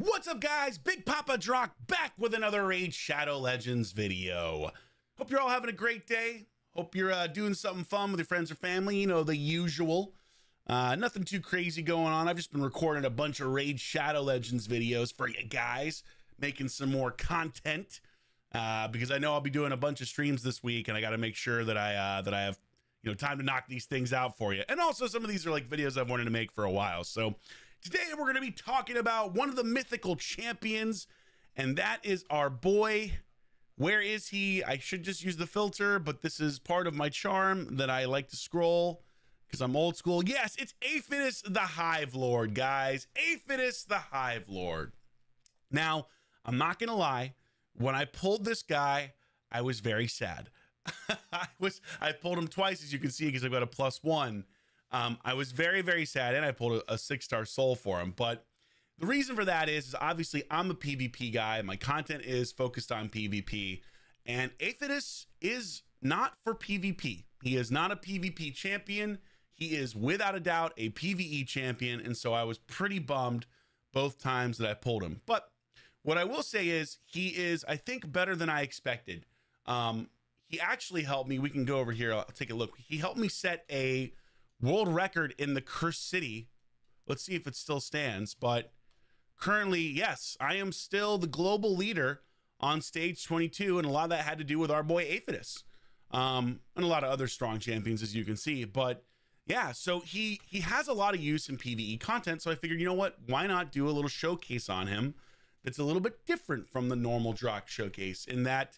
What's up, guys? Big Papa Drock back with another Raid Shadow Legends video. Hope you're all having a great day. Hope you're doing something fun with your friends or family. You know, the usual. Nothing too crazy going on. I've just been recording a bunch of Raid Shadow Legends videos for you guys, making some more content because I know I'll be doing a bunch of streams this week, and I got to make sure that I have time to knock these things out for you. And also, some of these are like videos I've wanted to make for a while. So today we're going to be talking about one of the mythical champions, and that is our boy. Where is he? I should just use the filter, but this is part of my charm that I like to scroll because I'm old school. Yes, it's APHIDUS the Hive Lord, guys. APHIDUS the Hive Lord. Now, I'm not going to lie. When I pulled this guy, I was very sad. I pulled him twice, as you can see, because I've got a +1. I was very, very sad, and I pulled a 6-star soul for him. But the reason for that is obviously I'm a PvP guy. My content is focused on PvP, and APHIDUS is not for PvP. He is not a PvP champion. He is without a doubt a PvE champion, and so I was pretty bummed both times that I pulled him. But what I will say is he is, I think, better than I expected. He actually helped me. We can go over here. I'll take a look. He helped me set a world record in the Cursed City. Let's see if it still stands. But currently, yes, I am still the global leader on stage 22. And a lot of that had to do with our boy APHIDUS. And a lot of other strong champions, as you can see. But yeah, so he has a lot of use in PvE content. So I figured, you know what? Why not do a little showcase on him that's a little bit different from the normal Drock showcase in that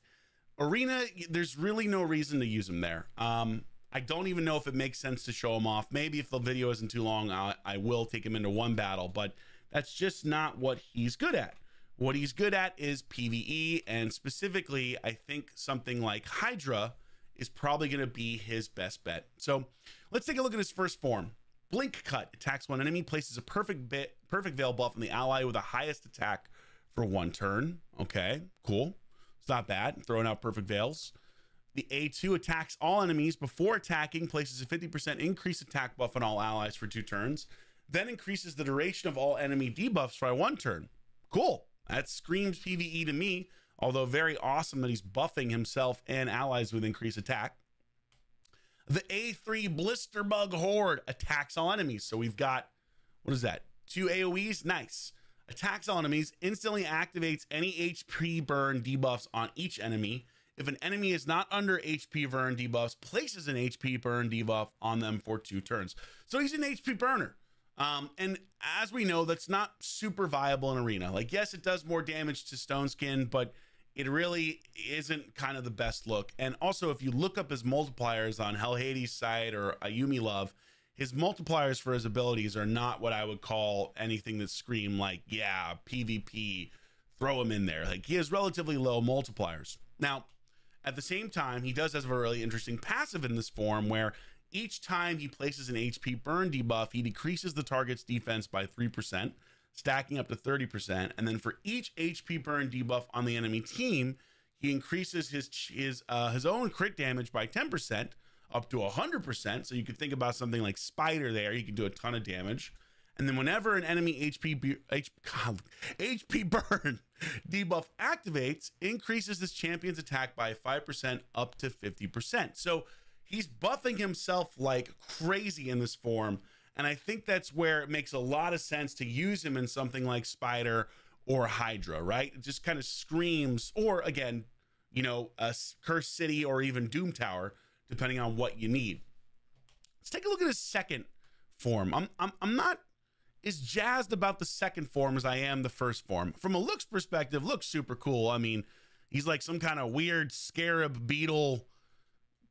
Arena, there's really no reason to use him there. I don't even know if it makes sense to show him off. Maybe if the video isn't too long, I will take him into one battle, but that's just not what he's good at. What he's good at is PvE, and specifically, I think something like Hydra is probably going to be his best bet. So let's take a look at his first form. Blink Cut attacks one enemy, places a perfect veil buff on the ally with the highest attack for 1 turn. Okay, cool. It's not bad. Throwing out perfect veils. The A2 attacks all enemies before attacking, places a 50% increased attack buff on all allies for 2 turns, then increases the duration of all enemy debuffs by 1 turn. Cool. That screams PvE to me, although very awesome that he's buffing himself and allies with increased attack. The A3 Blister Bug Horde attacks all enemies. So we've got, what is that? 2 AoEs? Nice. Attacks all enemies, instantly activates any HP burn debuffs on each enemy. If an enemy is not under HP burn debuffs, places an HP burn debuff on them for 2 turns. So he's an HP burner. And as we know, that's not super viable in Arena. Like, yes, it does more damage to Stone Skin, but it really isn't kind of the best look. And also, if you look up his multipliers on Hell Hades' site or Ayumi Love, his multipliers for his abilities are not what I would call anything that scream like, yeah, PvP, throw him in there. Like, he has relatively low multipliers. Now, at the same time, he does have a really interesting passive in this form where each time he places an HP burn debuff, he decreases the target's defense by 3%, stacking up to 30%. And then for each HP burn debuff on the enemy team, he increases his own crit damage by 10%, up to 100%. So you could think about something like Spider there. He can do a ton of damage. And then whenever an enemy HP burn debuff activates, increases this champion's attack by 5% up to 50%. So he's buffing himself like crazy in this form. And I think that's where it makes a lot of sense to use him in something like Spider or Hydra, right? It just kind of screams, or again, a Cursed City or even Doom Tower, depending on what you need. Let's take a look at his second form. I'm not as jazzed about the second form as I am the first form. From a looks perspective, looks super cool. I mean, he's like some kind of weird scarab beetle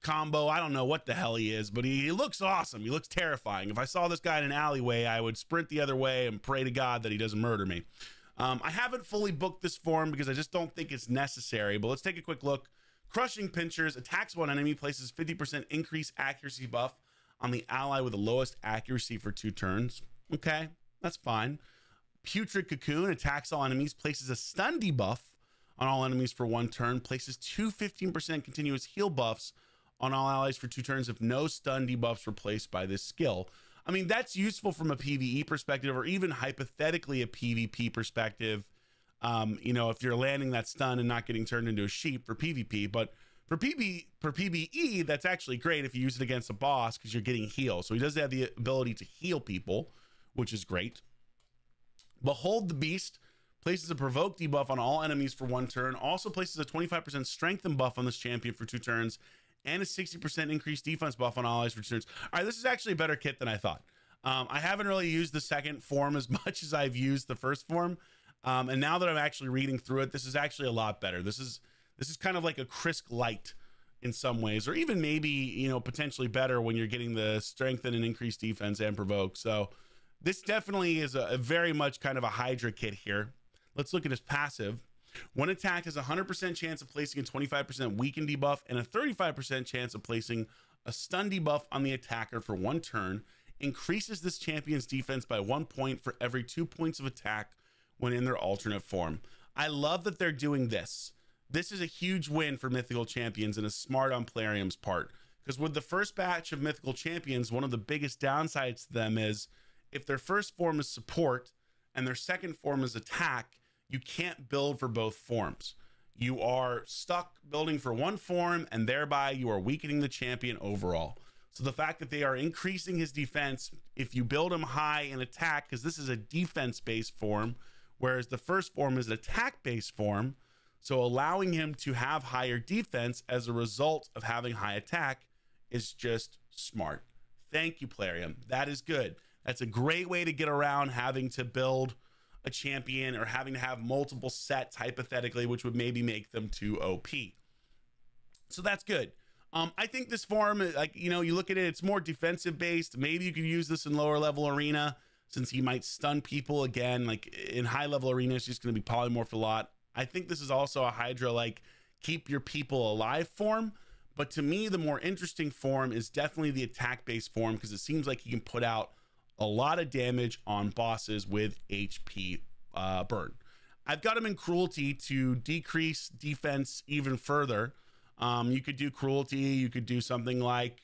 combo. I don't know what the hell he is, but he looks awesome. He looks terrifying. If I saw this guy in an alleyway, I would sprint the other way and pray to God that he doesn't murder me. I haven't fully booked this form because I just don't think it's necessary, but let's take a quick look. Crushing Pinchers attacks one enemy, places 50% increased accuracy buff on the ally with the lowest accuracy for 2 turns. Okay, that's fine. Putrid Cocoon attacks all enemies, places a stun debuff on all enemies for 1 turn, places 2 15% continuous heal buffs on all allies for 2 turns if no stun debuffs were placed by this skill. I mean, that's useful from a PvE perspective, or even hypothetically a PvP perspective. You know, if you're landing that stun and not getting turned into a sheep for PvP, but for PvE, that's actually great if you use it against a boss because you're getting healed. So he does have the ability to heal people, which is great. Behold the Beast places a provoke debuff on all enemies for 1 turn. Also places a 25% strengthen buff on this champion for 2 turns, and a 60% increased defense buff on all allies for 2 turns. All right, this is actually a better kit than I thought. I haven't really used the second form as much as I've used the first form. And now that I'm actually reading through it, this is actually a lot better. This is kind of like a Krisk light in some ways, or even maybe, you know, potentially better when you're getting the strengthen and increased defense and provoke. So this definitely is a very much kind of a Hydra kit here. Let's look at his passive. When attacked, has a 100% chance of placing a 25% weaken debuff and a 35% chance of placing a stun debuff on the attacker for 1 turn. Increases this champion's defense by 1 point for every 2 points of attack when in their alternate form. I love that they're doing this. This is a huge win for Mythical Champions and a smart on Plarium's part. Because with the first batch of Mythical Champions, one of the biggest downsides to them is if their first form is support and their second form is attack, you can't build for both forms. You are stuck building for one form, and thereby you are weakening the champion overall. So the fact that they are increasing his defense, if you build him high in attack, because this is a defense-based form, whereas the first form is an attack-based form, so allowing him to have higher defense as a result of having high attack is just smart. Thank you, Plarium. That is good. That's a great way to get around having to build a champion or having to have multiple sets, hypothetically, which would maybe make them too OP. So that's good. I think this form, like, you know, you look at it, it's more defensive based. Maybe you could use this in lower level arena since he might stun people again. Like in high level arena, it's just going to be polymorphed a lot. I think this is also a Hydra, like, keep your people alive form. But to me, the more interesting form is definitely the attack based form, because it seems like he can put out a lot of damage on bosses with HP burn. I've got him in Cruelty to decrease defense even further. You could do Cruelty, you could do something like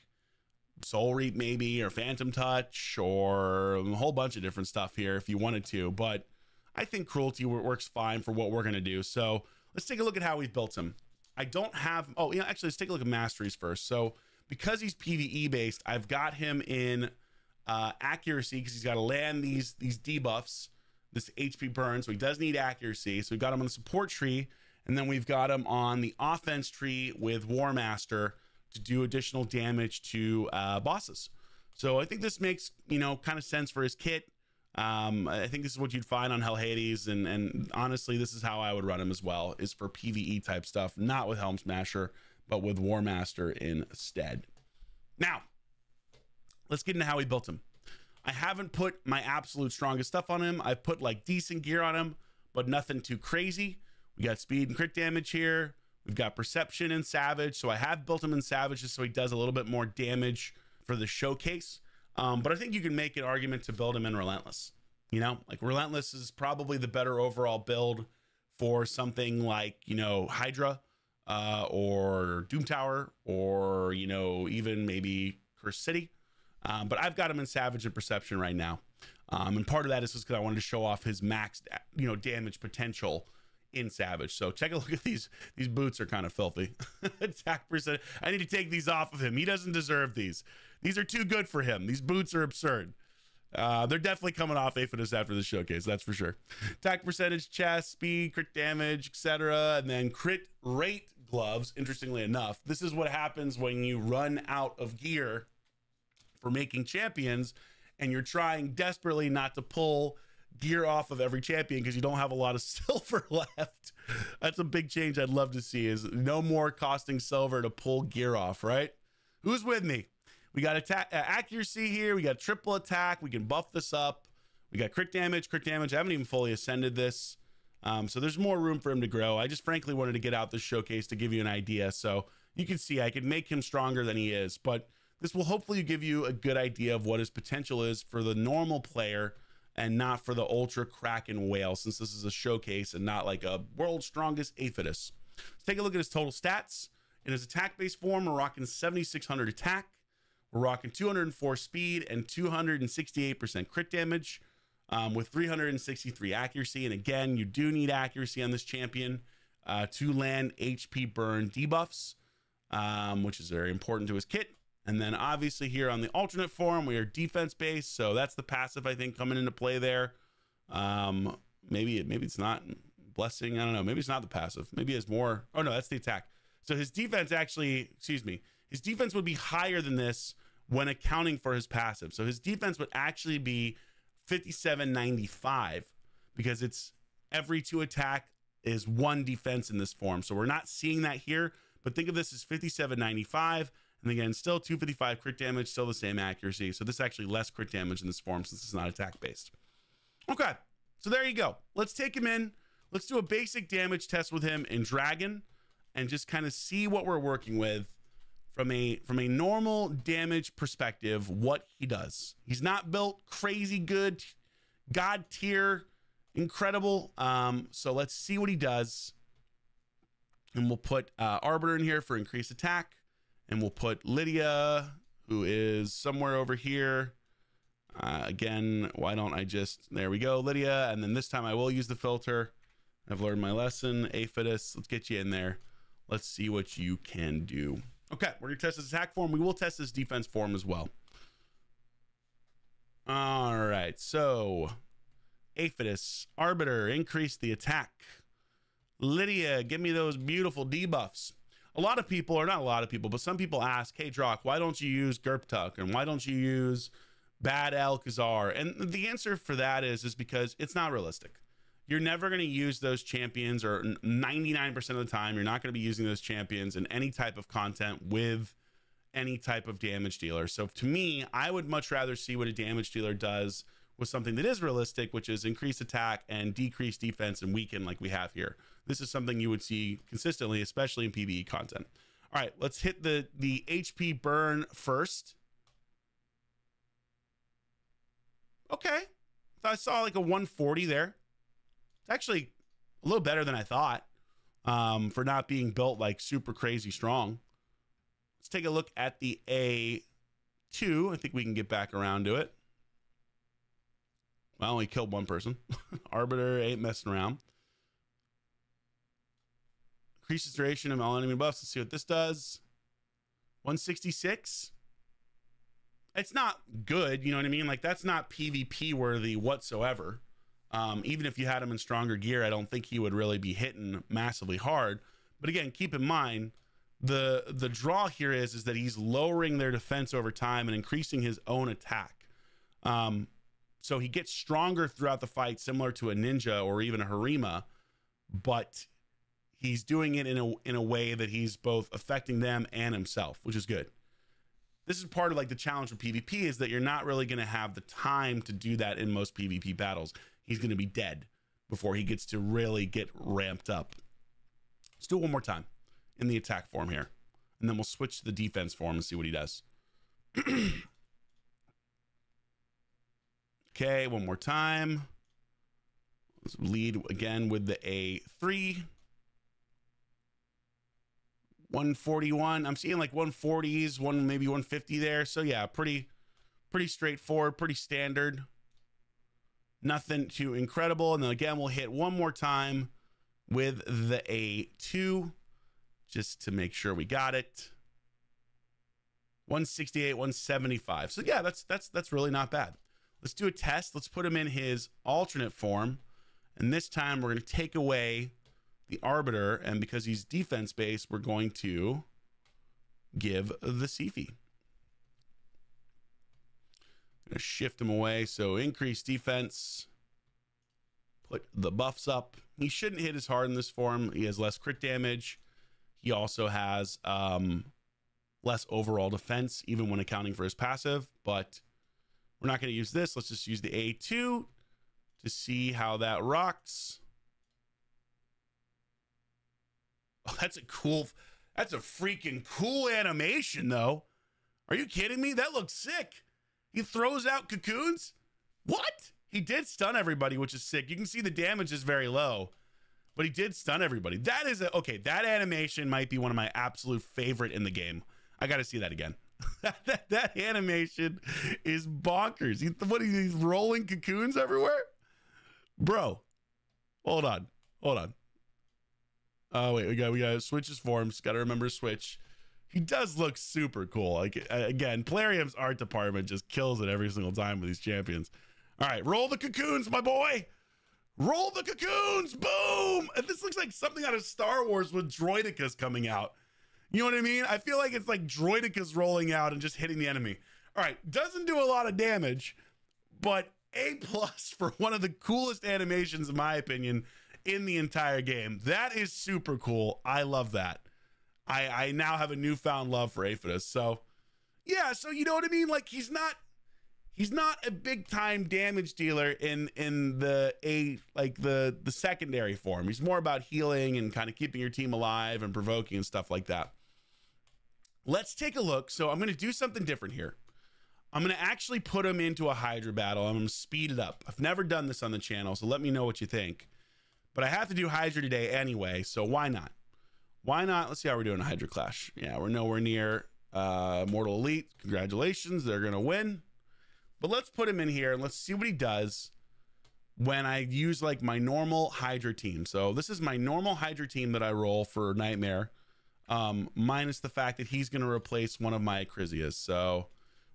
Soul Reap maybe, or Phantom Touch, or a whole bunch of different stuff here if you wanted to, but I think Cruelty works fine for what we're going to do. So let's take a look at how we've built him. I don't have, oh, yeah, actually, let's take a look at Masteries first. So because he's PvE based, I've got him in accuracy, because he's got to land these debuffs, this HP burn, so he does need accuracy. So we've got him on the support tree, and then we've got him on the offense tree with War Master to do additional damage to bosses. So I think this makes, you know, kind of sense for his kit. I think this is what you'd find on Hell Hades, and honestly, this is how I would run him as well, is for PvE type stuff, not with Helm Smasher, but with War Master instead. Now, let's get into how we built him. I haven't put my absolute strongest stuff on him. I've put like decent gear on him, but nothing too crazy. We got speed and crit damage here. We've got perception and savage. So I have built him in savage just so he does a little bit more damage for the showcase. But I think you can make an argument to build him in relentless. You know, like relentless is probably the better overall build for something like, you know, Hydra or Doom Tower, or, you know, even maybe Curse City. But I've got him in savage and perception right now. And part of that is just because I wanted to show off his max, you know, damage potential in savage. So take a look at these. These boots are kind of filthy. Attack percent. I need to take these off of him. He doesn't deserve these. These are too good for him. These boots are absurd. They're definitely coming off APHIDUS after the showcase, that's for sure. Attack percentage, chest, speed, crit damage, etc. And then crit rate gloves. Interestingly enough, this is what happens when you run out of gear for making champions, and you're trying desperately not to pull gear off of every champion because you don't have a lot of silver left. That's a big change I'd love to see, is no more costing silver to pull gear off, right? Who's with me? We got attack accuracy here. We got triple attack. We can buff this up. We got crit damage. I haven't even fully ascended this. So there's more room for him to grow. I just frankly wanted to get out this showcase to give you an idea. So you can see I could make him stronger than he is, but this will hopefully give you a good idea of what his potential is for the normal player and not for the ultra Kraken whale, since this is a showcase and not like a world's strongest APHIDUS. Let's take a look at his total stats. In his attack-based form, we're rocking 7,600 attack. We're rocking 204 speed and 268% crit damage with 363 accuracy. And again, you do need accuracy on this champion to land HP burn debuffs, which is very important to his kit. And then obviously here on the alternate form, we are defense based. So that's the passive, I think, coming into play there. Maybe it's not blessing. I don't know. Maybe it's not the passive. Maybe it's more. Oh no, that's the attack. So his defense actually, excuse me, his defense would be higher than this when accounting for his passive. So his defense would actually be 5795 because it's every 2 attack is 1 defense in this form. So we're not seeing that here, but think of this as 5795. And again, still 255 crit damage, still the same accuracy. So this is actually less crit damage in this form since it's not attack based. Okay, so there you go. Let's take him in. Let's do a basic damage test with him in Dragon and just kind of see what we're working with from a normal damage perspective, what he does. He's not built crazy good, god tier, incredible. So let's see what he does. And we'll put Arbiter in here for increased attack. And we'll put Lydia, who is somewhere over here. Again, why don't I just, there we go, Lydia. And then this time I will use the filter. I've learned my lesson. APHIDUS, let's get you in there. Let's see what you can do. Okay, we're gonna test his attack form. We will test his defense form as well. All right, so APHIDUS, Arbiter, increase the attack. Lydia, give me those beautiful debuffs. A lot of people, or not a lot of people, but some people ask, hey, Drock, why don't you use Gerptuk? And why don't you use Bad Alcazar? And the answer for that is because it's not realistic. You're never going to use those champions, or 99% of the time, you're not going to be using those champions in any type of content with any type of damage dealer. So to me, I would much rather see what a damage dealer does with something that is realistic, which is increase attack and decrease defense and weaken like we have here. This is something you would see consistently, especially in PvE content. All right, let's hit the HP burn first. Okay, I saw like a 140 there. It's actually a little better than I thought for not being built like super crazy strong. Let's take a look at the A2. I think we can get back around to it. Well, we killed one person. Arbiter ain't messing around. Increases duration of all enemy buffs. Let's see what this does. 166. It's not good, you know what I mean? Like, that's not PvP worthy whatsoever. Even if you had him in stronger gear, I don't think he would really be hitting massively hard. But again, keep in mind, the draw here is that he's lowering their defense over time and increasing his own attack. So he gets stronger throughout the fight, similar to a ninja or even a Harima, but he's doing it in a way that he's both affecting them and himself, which is good. This is part of like the challenge with PvP, is that you're not really going to have the time to do that in most PvP battles. He's going to be dead before he gets to really get ramped up. Let's do it one more time in the attack form here, and then we'll switch to the defense form and see what he does. Okay, one more time. Let's lead again with the A3. 141. I'm seeing like 140s, maybe 150 there. So yeah, pretty straightforward, pretty standard. Nothing too incredible. And then again, we'll hit one more time with the A2 just to make sure we got it. 168, 175. So yeah, that's really not bad. Let's do a test. Let's put him in his alternate form. And this time we're going to take away the Arbiter. And because he's defense based, we're going to give the Sifi. Going to shift him away. So increase defense. Put the buffs up. He shouldn't hit as hard in this form. He has less crit damage. He also has less overall defense, even when accounting for his passive. But we're not going to use this. Let's just use the A2 to see how that rocks. Oh, that's a freaking cool animation, though. Are you kidding me? That looks sick. He throws out cocoons. What? He did stun everybody, which is sick. You can see the damage is very low, but he did stun everybody. That is okay. That animation might be one of my absolute favorite in the game. I got to see that again. That animation is bonkers. He's rolling cocoons everywhere? Bro, hold on. Oh, wait, we got to switch his forms. Got to remember to switch. He does look super cool. Like, again, Plarium's art department just kills it every single time with these champions. All right, roll the cocoons, my boy. Roll the cocoons. Boom. And this looks like something out of Star Wars with droidicas coming out. You know what I mean? I feel like it's like droidicas rolling out and just hitting the enemy. All right, doesn't do a lot of damage, but A+ for one of the coolest animations, in my opinion, in the entire game. That is super cool. I love that. I now have a newfound love for APHIDUS. So yeah, so you know what I mean? Like he's not a big time damage dealer in the secondary form. He's more about healing and kind of keeping your team alive and provoking and stuff like that. Let's take a look. So I'm going to do something different here. I'm going to actually put him into a Hydra battle. I'm going to speed it up. I've never done this on the channel, so let me know what you think. But I have to do Hydra today anyway, so why not? Why not? Let's see how we're doing a Hydra Clash. Yeah, we're nowhere near Mortal Elite. Congratulations, they're going to win. But let's put him in here and let's see what he does when I use like my normal Hydra team. So this is my normal Hydra team that I roll for Nightmare, minus the fact that he's going to replace one of my Acrisias. So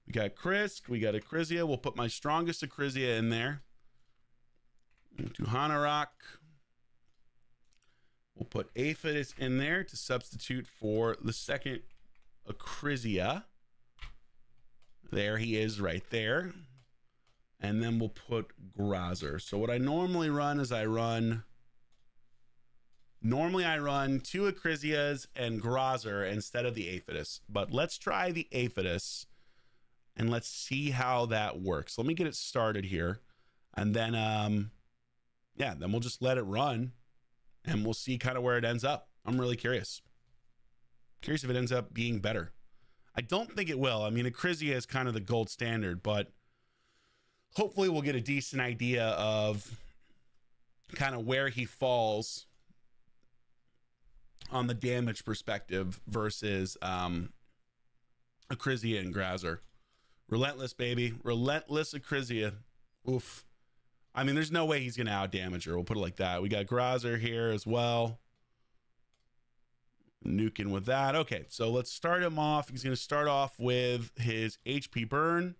we got Krisk, we got Acrisia. We'll put my strongest Acrisia in there. Into Hanorok. We'll put APHIDUS in there to substitute for the second Acrisia. There he is right there. And then we'll put Grazer. So what I normally run is I run two Acrisias and Grazer instead of the APHIDUS. But let's try the APHIDUS and let's see how that works. Let me get it started here. And then, yeah, then we'll just let it run and we'll see kind of where it ends up. I'm really curious. Curious if it ends up being better. I don't think it will. I mean, Acrisia is kind of the gold standard, but hopefully we'll get a decent idea of kind of where he falls on the damage perspective versus Acrisia and Grazer. Relentless, baby. Relentless Acrisia. Oof. I mean, there's no way he's going to out-damage her. We'll put it like that. We got Grazer here as well. Nuking with that. Okay, so let's start him off. He's going to start off with his HP burn.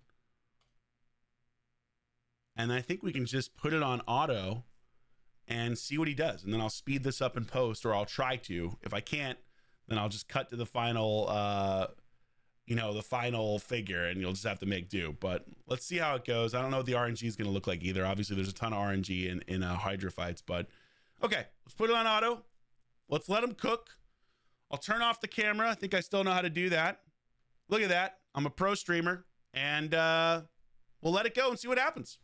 And I think we can just put it on auto and see what he does. And then I'll speed this up in post, or I'll try to. If I can't, then I'll just cut to the final, the final figure, and you'll just have to make do. But let's see how it goes. I don't know what the RNG is going to look like either. Obviously, there's a ton of RNG in Hydra fights, but okay, let's put it on auto. Let's let him cook. I'll turn off the camera. I think I still know how to do that. Look at that. I'm a pro streamer, and we'll let it go and see what happens.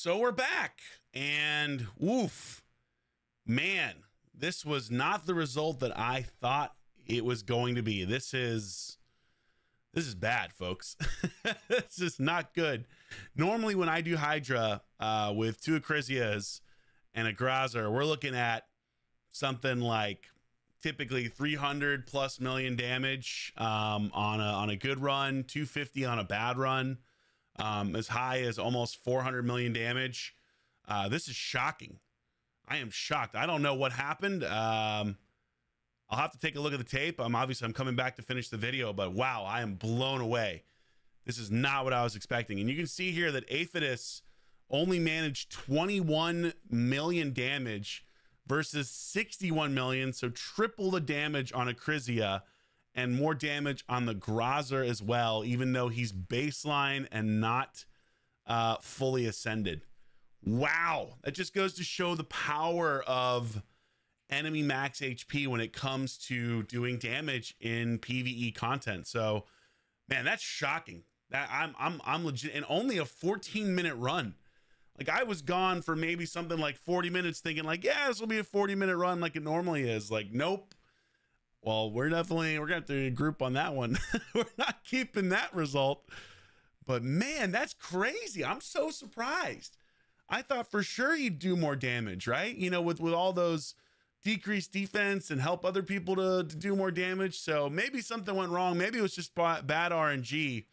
So we're back, and woof, man, this was not the result that I thought it was going to be. This is bad, folks. This is not good. Normally when I do Hydra with 2 Acrisias and a Grazer, we're looking at something like typically 300 plus million damage on a good run, 250 on a bad run, as high as almost 400 million damage. This is shocking. I am shocked. I don't know what happened. I'll have to take a look at the tape. I'm coming back to finish the video, but wow, I am blown away. This is not what I was expecting. And you can see here that APHIDUS only managed 21 million damage versus 61 million, so triple the damage on Acrisia and more damage on the Grazer as well, even though he's baseline and not fully ascended. Wow, that just goes to show the power of enemy max HP when it comes to doing damage in PvE content. So, man, that's shocking. That I'm legit, and only a 14-minute run. Like, I was gone for maybe something like 40 minutes thinking like, yeah, this will be a 40-minute run like it normally is. Like, nope. Well, we're gonna have to group on that one. We're not keeping that result. But man, that's crazy. I'm so surprised. I thought for sure he'd do more damage, right? You know, with all those decreased defense and help other people to do more damage. So maybe something went wrong. Maybe it was just bad RNG.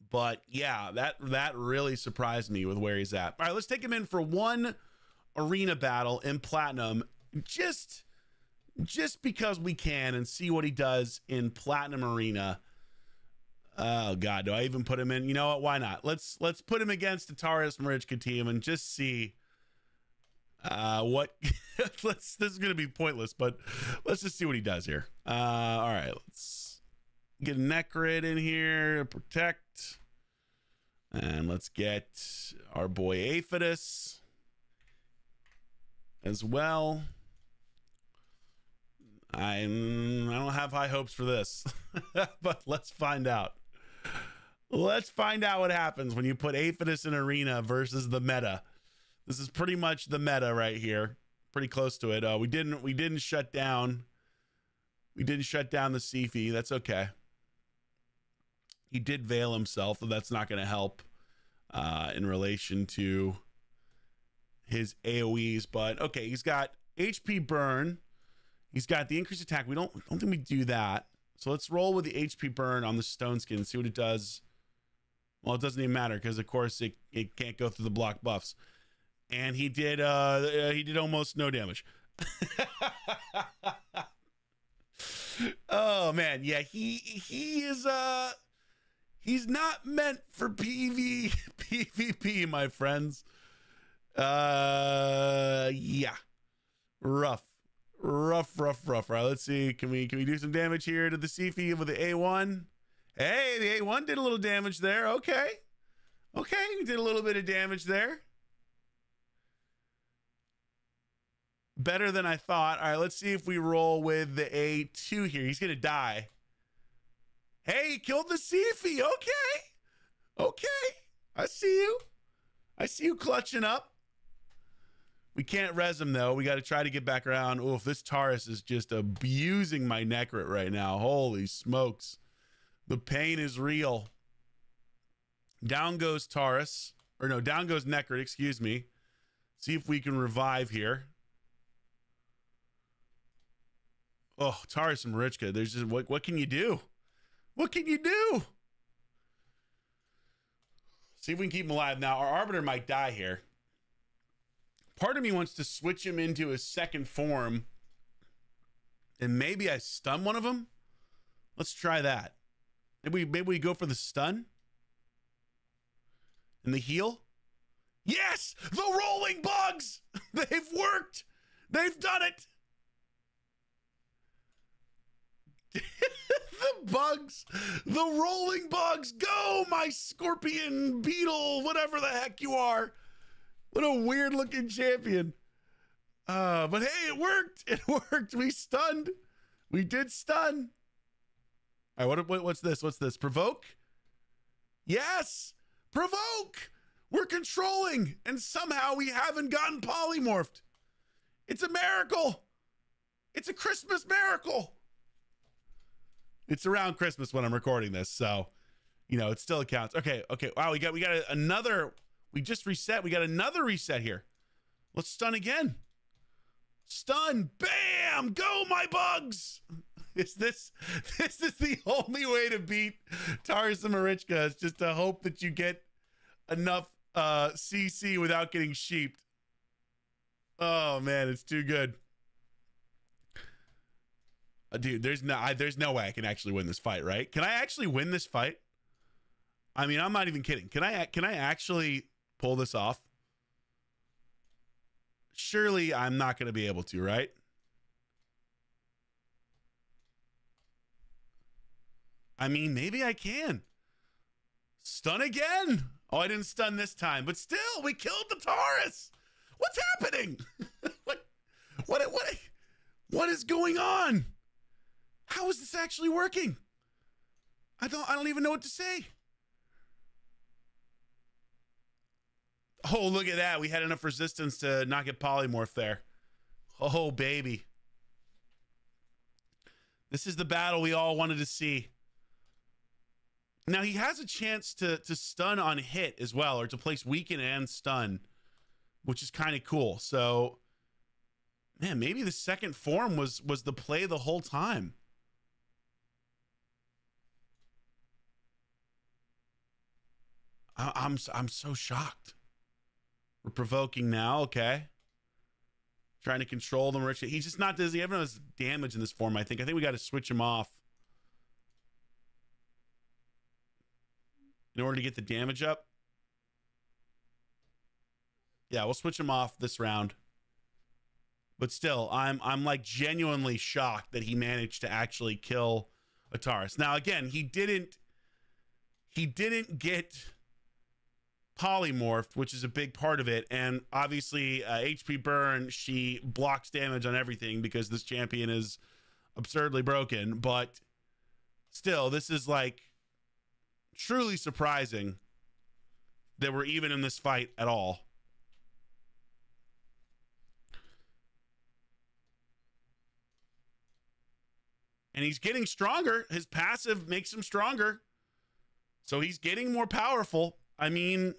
But yeah, that really surprised me with where he's at. All right, let's take him in for one arena battle in Platinum, just because we can, and see what he does in Platinum Arena. Oh God, do I even put him in? You know what? Why not? Let's put him against the Taurus Marichka team and just see what. This is gonna be pointless, but let's just see what he does here. All right, let's get a Necrid in here, protect. And let's get our boy APHIDUS as well. I don't have high hopes for this, but let's find out. Let's find out what happens when you put APHIDUS in Arena versus the meta. This is pretty much the meta right here. Pretty close to it. We didn't shut down. We didn't shut down the Sifi. That's okay. He did veil himself, but that's not going to help in relation to his AoEs. But okay, he's got HP burn. He's got the increased attack. We don't think we do that. So let's roll with the HP burn on the Stone Skin and see what it does. Well, it doesn't even matter because of course it can't go through the block buffs. And he did almost no damage. Oh man, yeah, he is he's not meant for PvP, my friends. Yeah. Rough. All right, let's see. Can we do some damage here to the Sifi with the A1? Hey, the A1 did a little damage there. Okay, we did a little bit of damage there. Better than I thought. All right, let's see if we roll with the A2 here. He's gonna die. Hey, he killed the Sifi. Okay, I see you clutching up. We can't res him though. We got to try to get back around. Oof, this Taurus is just abusing my Necrit right now. Holy smokes. The pain is real. Down goes Taurus. Or no, down goes Necrit, excuse me. See if we can revive here. Oh, Taurus and Marichka. There's just what can you do? What can you do? See if we can keep him alive. Now, our Arbiter might die here. Part of me wants to switch him into his second form. And maybe I stun one of them. Let's try that. Maybe we go for the stun. And the heal. Yes! The rolling bugs! They've worked! They've done it! The bugs! The rolling bugs! Go, my scorpion, beetle, whatever the heck you are! What a weird looking champion. But hey, it worked. It worked. We stunned. We did stun. All right, what's this? What's this? Provoke? Yes. Provoke. We're controlling, and somehow we haven't gotten polymorphed. It's a miracle. It's a Christmas miracle. It's around Christmas when I'm recording this, so you know it still counts. Okay. Wow, we got another. We just reset. We got another reset here. Let's stun again. Stun. Bam. Go, my bugs. This is the only way to beat Taurus and Marichka, is just to hope that you get enough CC without getting sheeped. Oh man, it's too good. Dude, there's no way I can actually win this fight, right? Can I actually win this fight? I mean, I'm not even kidding. Can I actually pull this off? Surely I'm not going to be able to, right? I mean, maybe I can. Stun again. Oh, I didn't stun this time, but still, we killed the Taurus. What's happening? What is going on? How is this actually working? I don't even know what to say. Oh, look at that. We had enough resistance to not get polymorph there. Oh, baby. This is the battle we all wanted to see. Now, he has a chance to stun on hit as well, or to place weaken and stun, which is kind of cool. So, man, maybe the second form was the play the whole time. I'm so shocked. We're provoking now, okay. Trying to control them. He's just not, does he have enough damage in this form, I think. I think we got to switch him off in order to get the damage up. Yeah, we'll switch him off this round. But still, I'm like genuinely shocked that he managed to actually kill a Taurus. Now, again, he didn't get polymorphed, which is a big part of it, and obviously HP burn, she blocks damage on everything because this champion is absurdly broken. But still, this is like truly surprising that we're even in this fight at all. And he's getting stronger. His passive makes him stronger, so he's getting more powerful. I mean,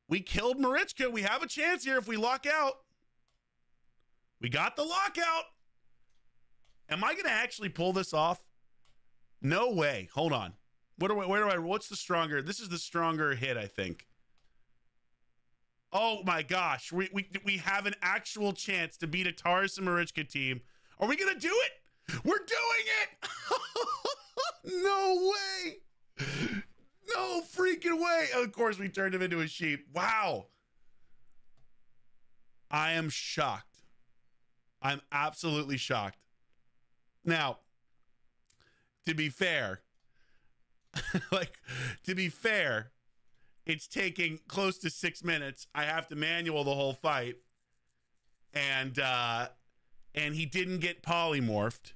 we killed Marichka. We have a chance here if we lock out. We got the lockout. Am I going to actually pull this off? No way. Hold on. What's the stronger? This is the stronger hit, I think. Oh my gosh. We have an actual chance to beat a Taurus and Marichka team. Are we going to do it? We're doing it. No way. No freaking way. Of course, we turned him into a sheep. Wow. I am shocked. I'm absolutely shocked. Now, to be fair, it's taking close to 6 minutes. I have to manual the whole fight. And he didn't get polymorphed.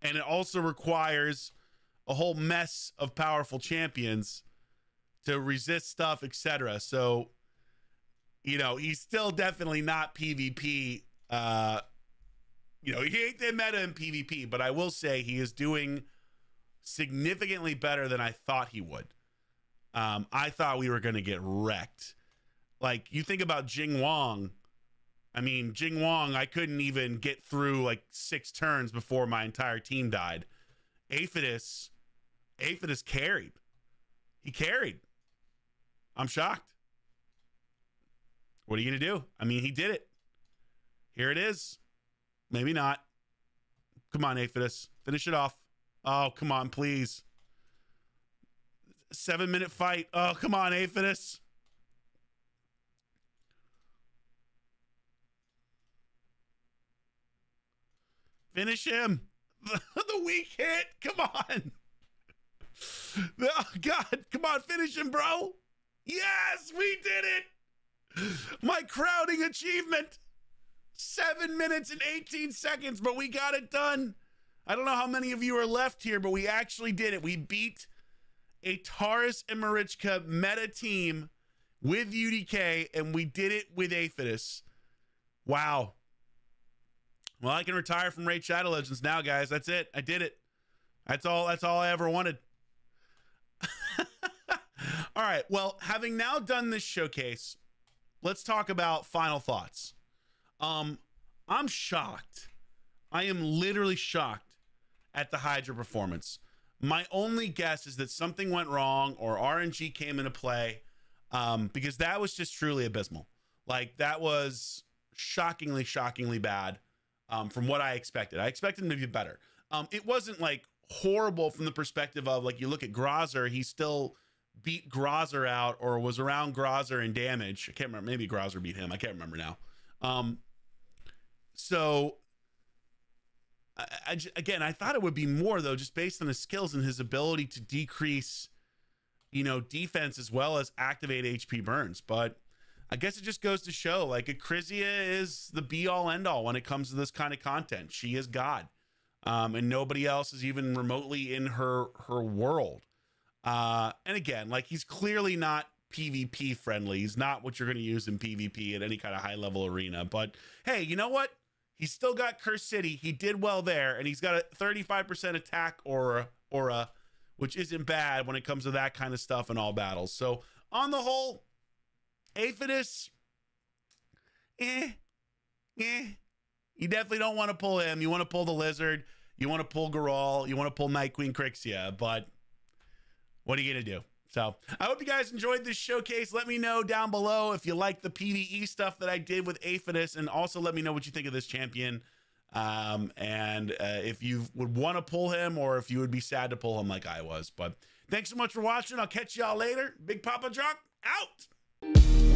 And it also requires a whole mess of powerful champions to resist stuff, etc. So, you know, he's still definitely not PvP. You know, he ain't the meta in PvP, but I will say he is doing significantly better than I thought he would. I thought we were going to get wrecked. Like, you think about Jing Wong. I mean, Jing Wong, I couldn't even get through like 6 turns before my entire team died. APHIDUS carried. He carried. I'm shocked. What are you going to do? I mean, he did it. Here it is. Maybe not. Come on, APHIDUS. Finish it off. Oh, come on, please. 7-minute fight. Oh, come on, APHIDUS. Finish him. The weak hit. Come on. Oh, God. Come on, finish him, bro. Yes, we did it. My crowning achievement. 7 minutes and 18 seconds, but we got it done. I don't know how many of you are left here, but we actually did it. We beat a Taurus and Marichka meta team with UDK, and we did it with APHIDUS. Wow. Well, I can retire from Raid Shadow Legends now, guys. That's it. I did it. That's all I ever wanted. All right. Well, having now done this showcase, let's talk about final thoughts. I'm shocked. I am literally shocked at the Hydra performance. My only guess is that something went wrong or RNG came into play, because that was just truly abysmal. Like, that was shockingly, shockingly bad from what I expected. I expected him to be better. It wasn't like horrible from the perspective of, like, you look at Grozzer, he still beat Grozzer out or was around Grozzer in damage. I can't remember. Maybe Grozzer beat him. I can't remember now. So again, I thought it would be more, though, just based on his skills and his ability to decrease, you know, defense as well as activate HP burns. But I guess it just goes to show, like, Acrizia is the be all end all when it comes to this kind of content. She is God, and nobody else is even remotely in her world. And again, like, he's clearly not PvP friendly. He's not what you're going to use in PvP at any kind of high level arena. But hey, you know what? He's still got Curse City. He did well there, and he's got a 35% attack aura, which isn't bad when it comes to that kind of stuff in all battles. So on the whole, APHIDUS, you definitely don't want to pull him. You want to pull the Lizard. You want to pull Garol. You want to pull Night Queen Crixia. But what are you going to do? So I hope you guys enjoyed this showcase. Let me know down below if you like the PvE stuff that I did with APHIDUS, and also let me know what you think of this champion. And if you would want to pull him or if you would be sad to pull him like I was. But thanks so much for watching. I'll catch y'all later. Big Papa Drock out.